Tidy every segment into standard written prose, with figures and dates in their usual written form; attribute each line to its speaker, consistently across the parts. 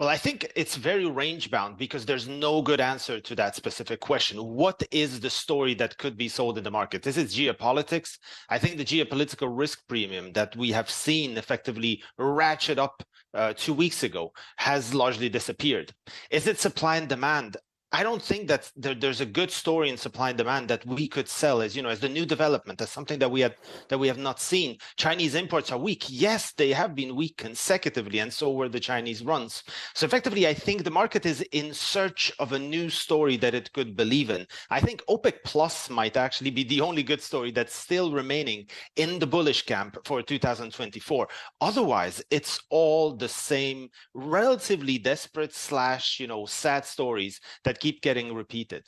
Speaker 1: Well, I think it's very range bound because there's no good answer to that specific question. What is the story that could be sold in the market? Is it geopolitics? I think the geopolitical risk premium that we have seen effectively ratchet up 2 weeks ago has largely disappeared. Is it supply and demand? I don't think that there's a good story in supply and demand that we could sell as, as the new development, as something that we have not seen. Chinese imports are weak. Yes, they have been weak consecutively, and so were the Chinese runs. So effectively, I think the market is in search of a new story that it could believe in. I think OPEC Plus might actually be the only good story that's still remaining in the bullish camp for 2024. Otherwise, it's all the same relatively desperate / sad stories that keep getting repeated.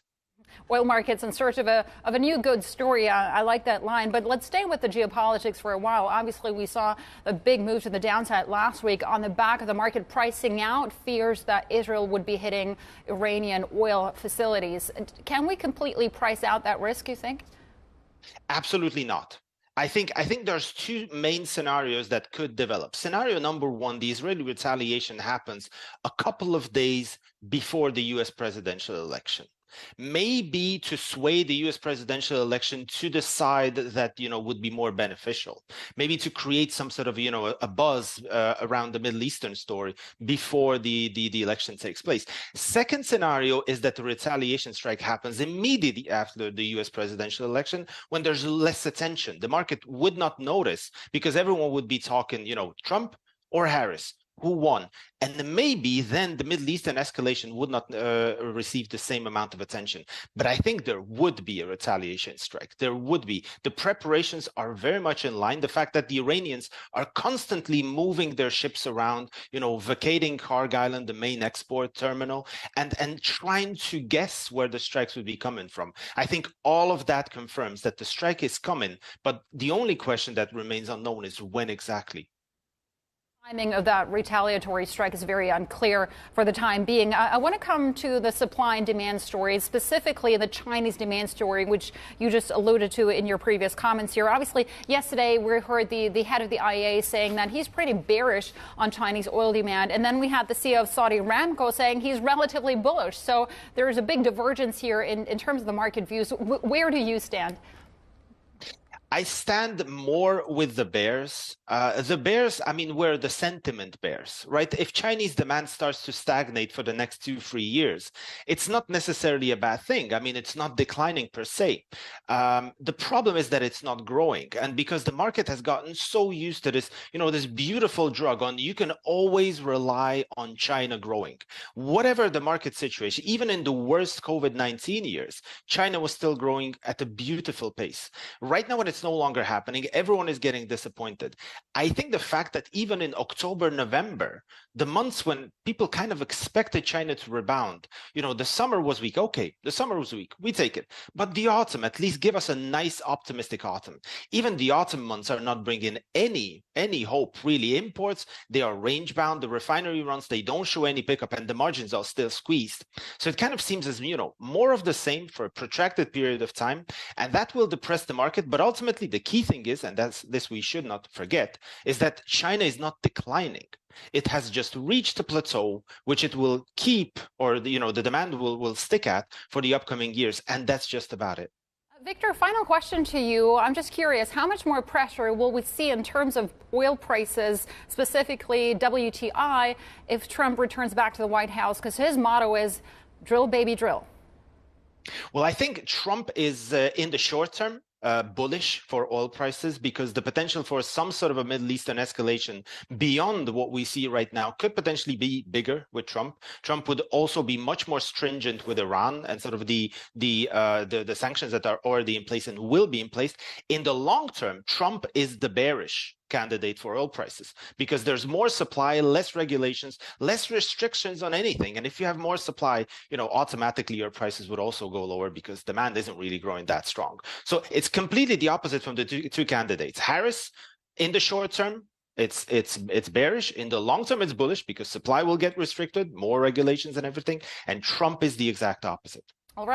Speaker 2: Oil markets in search of a new good story. I like that line. But let's stay with the geopolitics for a while. Obviously, we saw a big move to the downside last week on the back of the market pricing out fears that Israel would be hitting Iranian oil facilities. Can we completely price out that risk, you think?
Speaker 1: Absolutely not. I think there's two main scenarios that could develop. Scenario number one, the Israeli retaliation happens a couple of days before the US presidential election. Maybe to sway the US presidential election to the side that, would be more beneficial. Maybe to create some sort of, a buzz around the Middle Eastern story before the election takes place. Second scenario is that the retaliation strike happens immediately after the US presidential election when there's less attention. The market would not notice because everyone would be talking, Trump or Harris. Who won? And maybe then the Middle Eastern escalation would not receive the same amount of attention. But I think there would be a retaliation strike. There would be. The preparations are very much in line. The fact that the Iranians are constantly moving their ships around, vacating Kharg Island, the main export terminal, and trying to guess where the strikes would be coming from. I think all of that confirms that the strike is coming. But the only question that remains unknown is when exactly.
Speaker 2: Timing of that retaliatory strike is very unclear for the time being. I want to come to the supply and demand story, specifically the Chinese demand story, which you just alluded to in your previous comments here. Obviously, yesterday we heard the head of the IEA saying that he's pretty bearish on Chinese oil demand. And then we had the CEO of Saudi Aramco saying he's relatively bullish. So there is a big divergence here in terms of the market views. Where do you stand?
Speaker 1: I stand more with the bears. Where the sentiment bears, right? If Chinese demand starts to stagnate for the next 2-3 years, it's not necessarily a bad thing. It's not declining per se. The problem is that it's not growing. And because the market has gotten so used to this, this beautiful drug on, you can always rely on China growing. Whatever the market situation, even in the worst COVID-19 years, China was still growing at a beautiful pace. Right now, when it's no longer happening, everyone is getting disappointed. I think the fact that even in October, November, the months when people kind of expected China to rebound, the summer was weak. Okay, the summer was weak. We take it. But the autumn, at least give us a nice optimistic autumn. Even the autumn months are not bringing any hope, really. Imports, they are range bound. The refinery runs, they don't show any pickup, and the margins are still squeezed. So it kind of seems as, more of the same for a protracted period of time, and that will depress the market. But ultimately, the key thing is, and that's this we should not forget, is that China is not declining. It has just reached a plateau, which it will keep, or the demand will stick at for the upcoming years, and that's just about it.
Speaker 2: Victor, final question to you. I'm just curious, how much more pressure will we see in terms of oil prices, specifically WTI, if Trump returns back to the White House? Because his motto is drill, baby, drill.
Speaker 1: Well, I think Trump is in the short term bullish for oil prices because the potential for some sort of a Middle Eastern escalation beyond what we see right now could potentially be bigger with Trump. Trump would also be much more stringent with Iran and sort of the sanctions that are already in place and will be in place. In the long term, Trump is the bearish candidate for oil prices because there's more supply, less regulations, less restrictions on anything. And if you have more supply, automatically your prices would also go lower because demand isn't really growing that strong. So it's completely the opposite from the two candidates. Harris, in the short term, it's bearish. In the long term, it's bullish because supply will get restricted, more regulations and everything. And Trump is the exact opposite.
Speaker 2: All right.